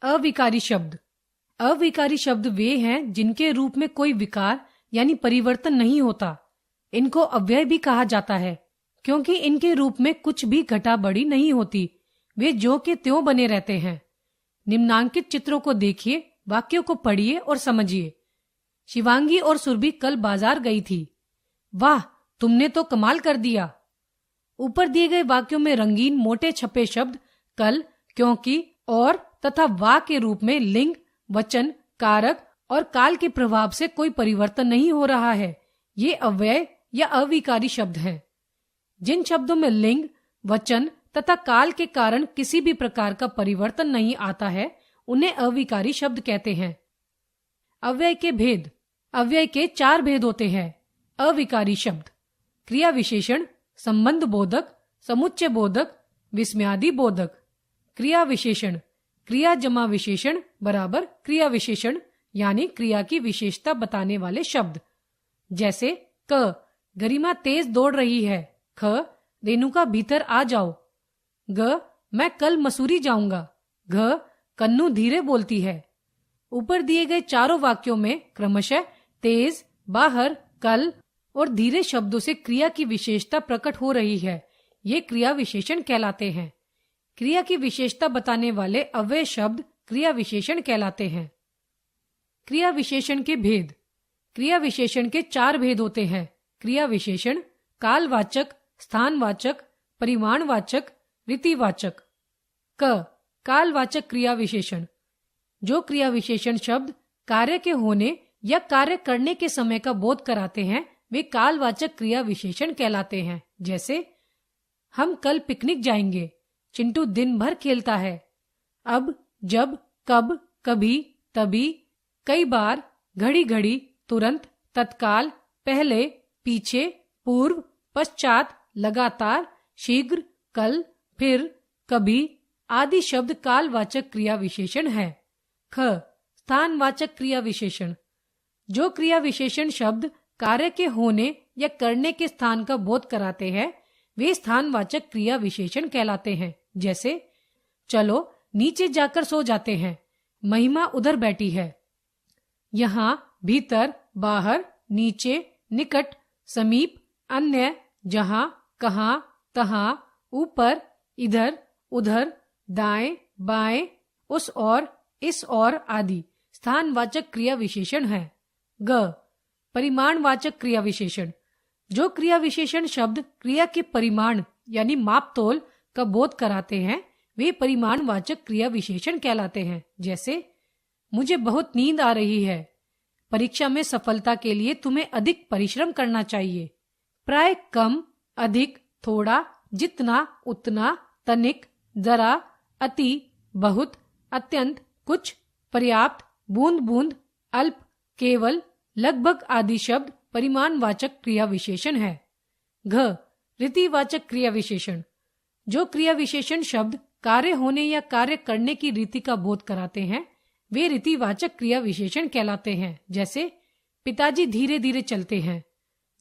अविकारी शब्द। अविकारी शब्द वे हैं जिनके रूप में कोई विकार यानी परिवर्तन नहीं होता। इनको अव्यय भी कहा जाता है क्योंकि इनके रूप में कुछ भी घटा बढ़ी नहीं होती, वे ज्यों के त्यों बने रहते हैं। निम्नांकित चित्रों को देखिए, वाक्यों को पढ़िए और समझिए। शिवांगी और सुरभि कल बाजार गई थी। वाह, तुमने तो कमाल कर दिया। ऊपर दिए गए वाक्यों में रंगीन मोटे छपे शब्द कल, क्योंकि, और तथा वाह के रूप में लिंग, वचन, कारक और काल के प्रभाव से कोई परिवर्तन नहीं हो रहा है। ये अव्यय या अविकारी शब्द हैं। जिन शब्दों में लिंग, वचन तथा काल के कारण किसी भी प्रकार का परिवर्तन नहीं आता है, उन्हें अविकारी शब्द कहते हैं। अव्यय के भेद। अव्यय के 4 भेद होते हैं। अविकारी शब्द: क्रिया विशेषण, संबंध बोधक, समुच्चय बोधक, विस्मयादि बोधक। क्रिया विशेषण: क्रिया जमा विशेषण बराबर क्रिया विशेषण, यानी क्रिया की विशेषता बताने वाले शब्द। जैसे क, गरिमा तेज दौड़ रही है। ख, रेणुका भीतर आ जाओ। ग, मैं कल मसूरी जाऊंगा। घ, कन्नू धीरे बोलती है। ऊपर दिए गए चारों वाक्यों में क्रमशः तेज, बाहर, कल और धीरे शब्दों से क्रिया की विशेषता प्रकट हो रही है। ये क्रिया विशेषण कहलाते हैं। क्रिया की विशेषता बताने वाले अव्यय शब्द क्रिया विशेषण कहलाते हैं। क्रिया विशेषण के भेद। क्रिया विशेषण के 4 भेद होते हैं। क्रिया विशेषण: कालवाचक, स्थानवाचक, परिमाणवाचक, रीतिवाचक। क, कालवाचक क्रिया विशेषण: जो क्रिया विशेषण शब्द कार्य के होने या कार्य करने के समय का बोध कराते हैं, वे कालवाचक क्रिया विशेषण कहलाते हैं। जैसे हम कल पिकनिक जाएंगे। चिंटू दिन भर खेलता है। अब, जब, कब, कभी, तभी, कई बार, घड़ी घड़ी, तुरंत, तत्काल, पहले, पीछे, पूर्व, पश्चात, लगातार, शीघ्र, कल, फिर, कभी आदि शब्द कालवाचक क्रिया विशेषण है। ख, स्थानवाचक क्रिया विशेषण: जो क्रिया विशेषण शब्द कार्य के होने या करने के स्थान का बोध कराते हैं, वे स्थानवाचक क्रिया विशेषण कहलाते हैं। जैसे चलो नीचे जाकर सो जाते हैं। महिमा उधर बैठी है। यहाँ, भीतर, बाहर, नीचे, निकट, समीप, अन्य, जहाँ, कहाँ, तहाँ, ऊपर, इधर, उधर, दाएं, बाएं, उस और, इस और आदि स्थानवाचक क्रिया विशेषण है। ग, परिमाणवाचक क्रिया विशेषण: जो क्रिया विशेषण शब्द क्रिया के परिमाण यानी माप तोल का बोध कराते हैं, वे परिमाणवाचक क्रिया विशेषण कहलाते हैं। जैसे मुझे बहुत नींद आ रही है। परीक्षा में सफलता के लिए तुम्हें अधिक परिश्रम करना चाहिए। प्राय, कम, अधिक, थोड़ा, जितना, उतना, तनिक, जरा, अति, बहुत, अत्यंत, कुछ, पर्याप्त, बूंद बूंद, अल्प, केवल, लगभग आदि शब्द परिमाणवाचक क्रिया विशेषण है। घ, रीतिवाचक क्रिया विशेषण: जो क्रिया विशेषण शब्द कार्य होने या कार्य करने की रीति का बोध कराते हैं, वे रीतिवाचक क्रिया विशेषण कहलाते हैं। जैसे पिताजी धीरे धीरे चलते हैं।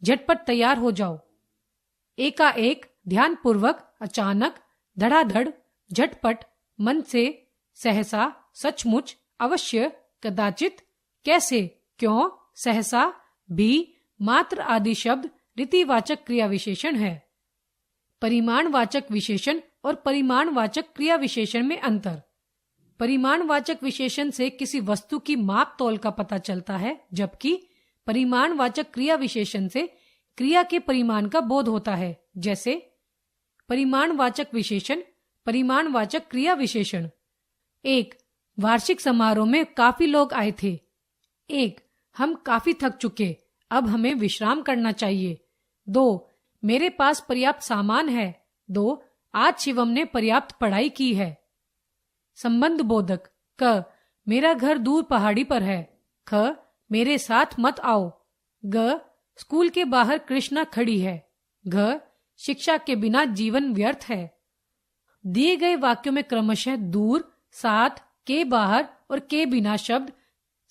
झटपट तैयार हो जाओ। एकाएक, ध्यानपूर्वक, अचानक, धड़ाधड़, झटपट, मन से, सहसा, सचमुच, अवश्य, कदाचित, कैसे, क्यों, सहसा, भी, मात्र आदि शब्द रीतिवाचक क्रिया विशेषण है। परिमाणवाचक विशेषण और परिमाणवाचक क्रिया विशेषण में अंतर। परिमाणवाचक विशेषण से किसी वस्तु की माप तौल का पता चलता है, जबकि परिमाणवाचक क्रिया विशेषण से क्रिया के परिमाण का बोध होता है। जैसे परिमाणवाचक विशेषण, परिमाणवाचक क्रिया विशेषण: 1, वार्षिक समारोह में काफी लोग आए थे। 1, हम काफी थक चुके, अब हमें विश्राम करना चाहिए। 2, मेरे पास पर्याप्त सामान है। 2, आज शिवम ने पर्याप्त पढ़ाई की है। संबंध बोधक: क, मेरा घर दूर पहाड़ी पर है। ख, मेरे साथ मत आओ। ग, स्कूल के बाहर कृष्णा खड़ी है। घ, शिक्षा के बिना जीवन व्यर्थ है। दिए गए वाक्यों में क्रमशः दूर, साथ, के बाहर और के बिना शब्द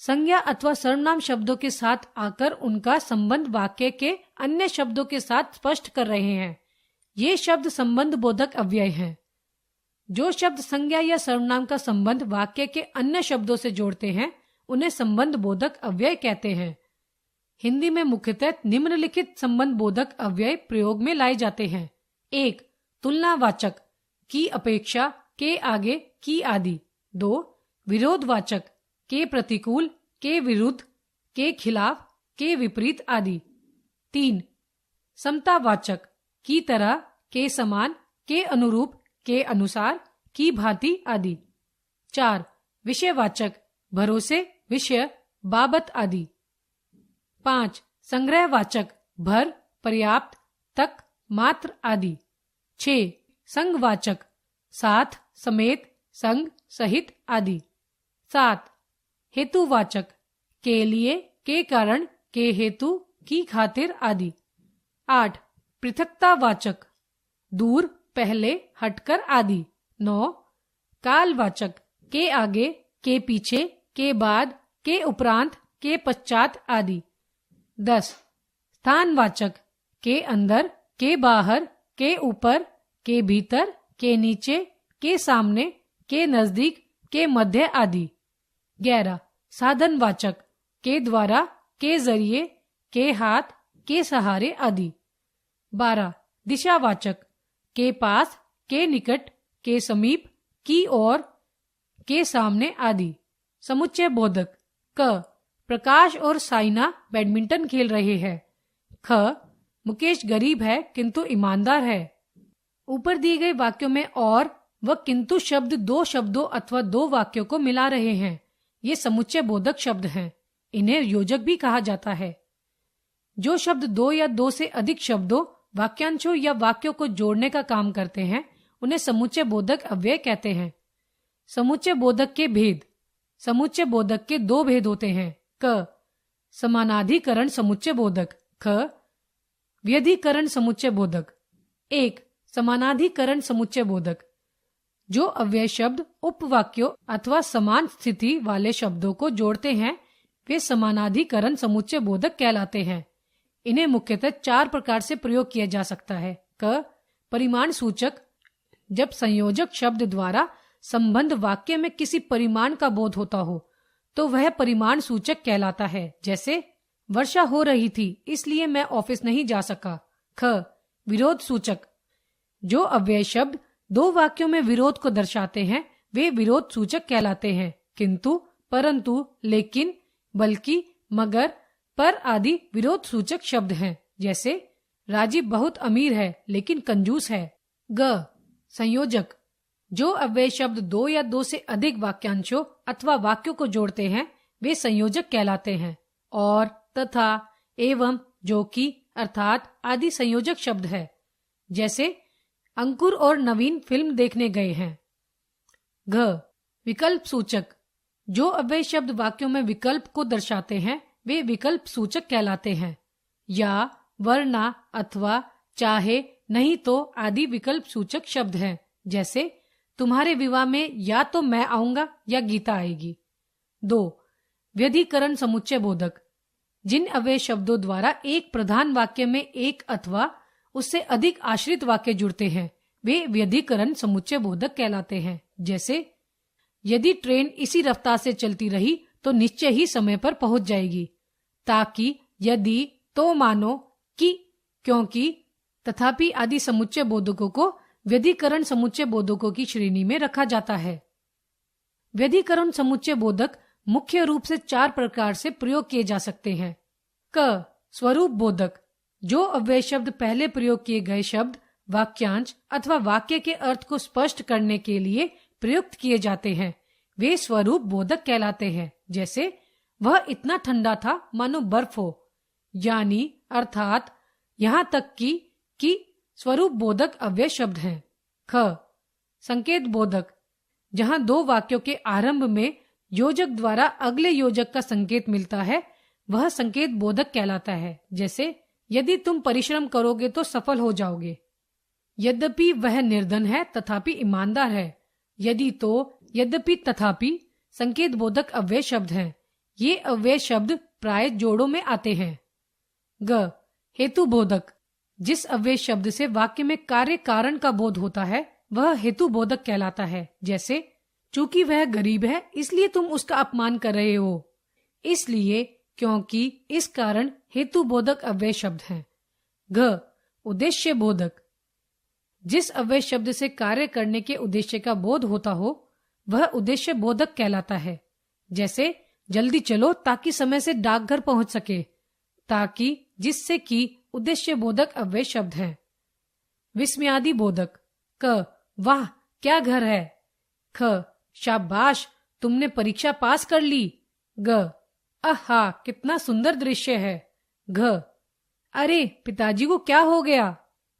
संज्ञा अथवा सर्वनाम शब्दों के साथ आकर उनका संबंध वाक्य के अन्य शब्दों के साथ स्पष्ट कर रहे हैं। ये शब्द संबंध बोधक अव्यय हैं। जो शब्द संज्ञा या सर्वनाम का संबंध वाक्य के अन्य शब्दों से जोड़ते हैं उन्हें संबंध बोधक अव्यय कहते हैं। हिंदी में मुख्यतः निम्नलिखित संबंध बोधक अव्यय प्रयोग में लाए जाते हैं। 1. तुलनावाचक, की अपेक्षा, के आगे, की आदि। 2. विरोधवाचक, के प्रतिकूल, के विरुद्ध, के खिलाफ, के विपरीत आदि। 3. समतावाचक, की तरह, के समान, के अनुरूप, के अनुसार, की भांति आदि। 4. विषयवाचक, भरोसे, विषय, बाबत आदि। 5. संग्रहवाचक, भर, पर्याप्त, तक, मात्र आदि। 6. संगवाचक, साथ, समेत, संग, सहित आदि। 7. हेतुवाचक, के लिए, के कारण, के हेतु, की खातिर आदि। 8. पृथकतावाचक, दूर, पहले, हटकर आदि। 9. कालवाचक, के आगे, के पीछे, के बाद, के उपरांत, के पश्चात आदि। 10. स्थानवाचक, के अंदर, के बाहर, के ऊपर, के भीतर, के नीचे, के सामने, के नजदीक, के मध्य आदि। 11. साधनवाचक, के द्वारा, के जरिए, के हाथ, के सहारे आदि। 12. दिशावाचक, के पास, के निकट, के समीप, की ओर, के सामने आदि। समुच्चय बोधक। क. प्रकाश और साइना बैडमिंटन खेल रहे हैं। ख. मुकेश गरीब है किंतु ईमानदार है। ऊपर दिए गए वाक्यों में और व किंतु शब्द दो शब्दों अथवा दो वाक्यों को मिला रहे हैं। ये समुच्चय बोधक शब्द हैं। इन्हें योजक भी कहा जाता है। जो शब्द दो या दो से अधिक शब्दों, वाक्यांशों या वाक्यों को जोड़ने का काम करते हैं उन्हें समुच्चय बोधक अव्यय कहते हैं। समुच्चय बोधक के भेद। समुच्चय बोधक के दो भेद होते हैं। क. समानाधिकरण समुच्चय बोधक। ख. व्यधिकरण समुच्चय बोधक। 1. समानाधिकरण समुच्चय बोधक। जो अव्यय शब्द उपवाक्यों अथवा समान स्थिति वाले शब्दों को जोड़ते हैं वे समानाधिकरण समुच्चय बोधक कहलाते हैं। इन्हें मुख्यतः 4 प्रकार से प्रयोग किया जा सकता है। क. परिमाण सूचक, जब संयोजक शब्द द्वारा संबंध वाक्य में किसी परिमाण का बोध होता हो तो वह परिमाण सूचक कहलाता है। जैसे वर्षा हो रही थी इसलिए मैं ऑफिस नहीं जा सका। ख. विरोध सूचक, जो अव्यय शब्द दो वाक्यों में विरोध को दर्शाते हैं वे विरोध सूचक कहलाते हैं। किंतु, परंतु, लेकिन, बल्कि, मगर, पर आदि विरोध सूचक शब्द हैं। जैसे राजीव बहुत अमीर है लेकिन कंजूस है। ग. संयोजक, जो अव्यय शब्द दो या दो से अधिक वाक्यांशों अथवा वाक्यों को जोड़ते हैं वे संयोजक कहलाते हैं। और, तथा, एवं, जो कि, अर्थात आदि संयोजक शब्द है। जैसे अंकुर और नवीन फिल्म देखने गए हैं। घ. विकल्प सूचक, जो अव्यय शब्द वाक्यों में विकल्प को दर्शाते हैं वे विकल्प सूचक कहलाते हैं। या, वरना, अथवा, चाहे, नहीं तो आदि विकल्प सूचक शब्द हैं। जैसे तुम्हारे विवाह में या तो मैं आऊंगा या गीता आएगी। 2. व्यधिकरण समुच्चय बोधक, जिन अव्यय शब्दों द्वारा एक प्रधान वाक्य में एक अथवा उससे अधिक आश्रित वाक्य जुड़ते हैं वे व्यधिकरण समुच्चय बोधक कहलाते हैं। जैसे यदि ट्रेन इसी रफ्तार से चलती रही तो निश्चय ही समय पर पहुंच जाएगी। ताकि, यदि, तो, मानो, कि, क्योंकि, तथापि आदि समुच्चय बोधकों को व्यधिकरण समुच्चय बोधकों की श्रेणी में रखा जाता है। व्यधिकरण समुच्चय बोधक मुख्य रूप से 4 प्रकार से प्रयोग किए जा सकते हैं। क. स्वरूप बोधक, जो अव्यय शब्द पहले प्रयोग किए गए शब्द, वाक्यांश अथवा वाक्य के अर्थ को स्पष्ट करने के लिए प्रयुक्त किए जाते हैं वे स्वरूप बोधक कहलाते हैं। जैसे वह इतना ठंडा था मानो बर्फ हो। यानी, अर्थात, यहाँ तक कि स्वरूप बोधक अव्यय शब्द हैं। ख. संकेत बोधक, जहाँ दो वाक्यों के आरंभ में योजक द्वारा अगले योजक का संकेत मिलता है वह संकेत बोधक कहलाता है। जैसे यदि तुम परिश्रम करोगे तो सफल हो जाओगे। यद्यपि वह निर्धन है तथापि ईमानदार है। यदि, तो, यद्यपि, तथापि संकेत बोधक अव्यय शब्द हैं। ये अव्यय शब्द प्राय जोड़ों में आते हैं। ग. हेतु बोधक, जिस अव्यय शब्द से वाक्य में कार्य कारण का बोध होता है वह हेतु बोधक कहलाता है। जैसे चूंकि वह गरीब है इसलिए तुम उसका अपमान कर रहे हो। इसलिए, क्योंकि, इस कारण हेतु बोधक अव्यय शब्द हैं। घ उद्देश्य बोधक, जिस अव्यय शब्द से कार्य करने के उद्देश्य का बोध होता हो वह उद्देश्य बोधक कहलाता है। जैसे जल्दी चलो ताकि समय से डाकघर पहुंच सके। ताकि, जिससे कि उद्देश्य बोधक अव्यय शब्द है। विस्मयादि बोधक। क वाह क्या घर है। ख शाबाश तुमने परीक्षा पास कर ली। ग आहा कितना सुंदर दृश्य है। घ अरे पिताजी को क्या हो गया।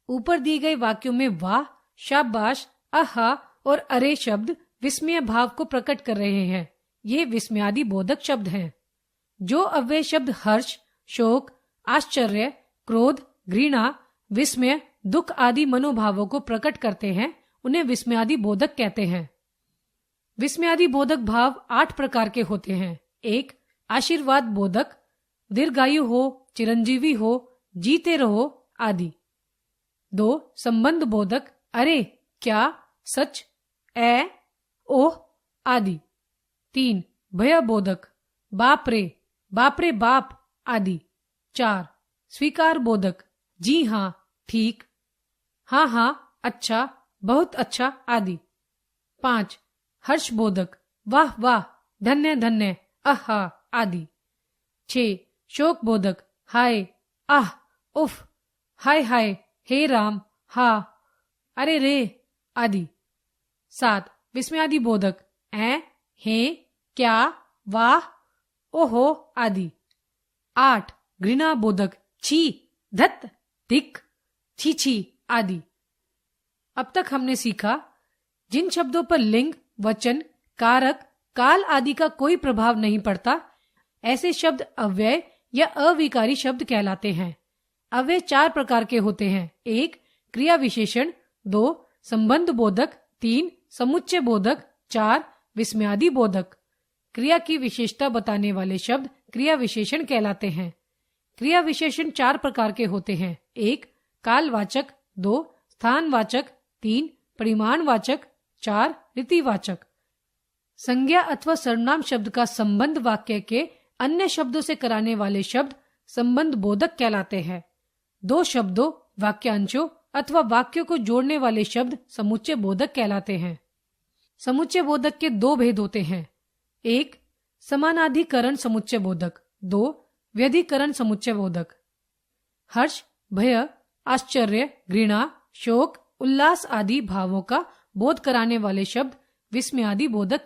ऊपर दिए गए वाक्यों में वाह, शाबाश, आहा और अरे शब्द विस्मय भाव को प्रकट कर रहे हैं। ये विस्मयादि बोधक शब्द हैं। जो अव्यय शब्द हर्ष, शोक, आश्चर्य, क्रोध, घृणा, विस्मय, दुख आदि मनोभावों को प्रकट करते हैं उन्हें विस्मयादि बोधक कहते हैं। विस्मयादि बोधक भाव 8 प्रकार के होते हैं। 1. आशीर्वाद बोधक, दीर्घायु हो, चिरंजीवी हो, जीते रहो आदि। 2. संबंध बोधक, अरे क्या, सच, ओह आदि। 3. भय बोधक, बाप रे बाप आदि। 4. स्वीकार बोधक, जी हाँ, ठीक, हाँ, अच्छा, बहुत अच्छा आदि। 5. हर्ष बोधक, वाह वाह, धन्य, आहा आदि। 6. शोक बोधक, हाय, आह, उफ, हाय, हे राम, हा, अरे रे आदि। 7. विस्मयादि बोधक, हे, क्या, वाह, ओहो आदि। 8. घृणा बोधक, छी, धत, तिक, छी आदि। अब तक हमने सीखा जिन शब्दों पर लिंग, वचन, कारक, काल आदि का कोई प्रभाव नहीं पड़ता ऐसे शब्द अव्यय या अविकारी शब्द कहलाते हैं। अव्यय 4 प्रकार के होते हैं। 1. क्रिया विशेषण, 2. संबंध बोधक, 3. समुच्चय बोधक, 4. विस्मयादि बोधक। क्रिया की विशेषता बताने वाले शब्द क्रिया विशेषण कहलाते हैं। क्रिया विशेषण 4 प्रकार के होते हैं। 1. कालवाचक, 2. स्थानवाचक, 3. परिमाणवाचक, 4. रीतिवाचक। संज्ञा अथवा सर्वनाम शब्द का संबंध वाक्य के अन्य शब्दों से कराने वाले शब्द संबंध बोधक कहलाते हैं। 2 शब्दों, वाक्यांशों अथवा वाक्यों को जोड़ने वाले शब्द समुच्चय बोधक कहलाते हैं। समुच्चय बोधक के 2 भेद होते हैं। 1. समानाधिकरण समुच्चय बोधक, 2. व्यधिकरण समुच्चय बोधक। हर्ष, भय, आश्चर्य, घृणा, शोक, उल्लास आदि भावों का बोध कराने वाले शब्द विस्मयादि बोधक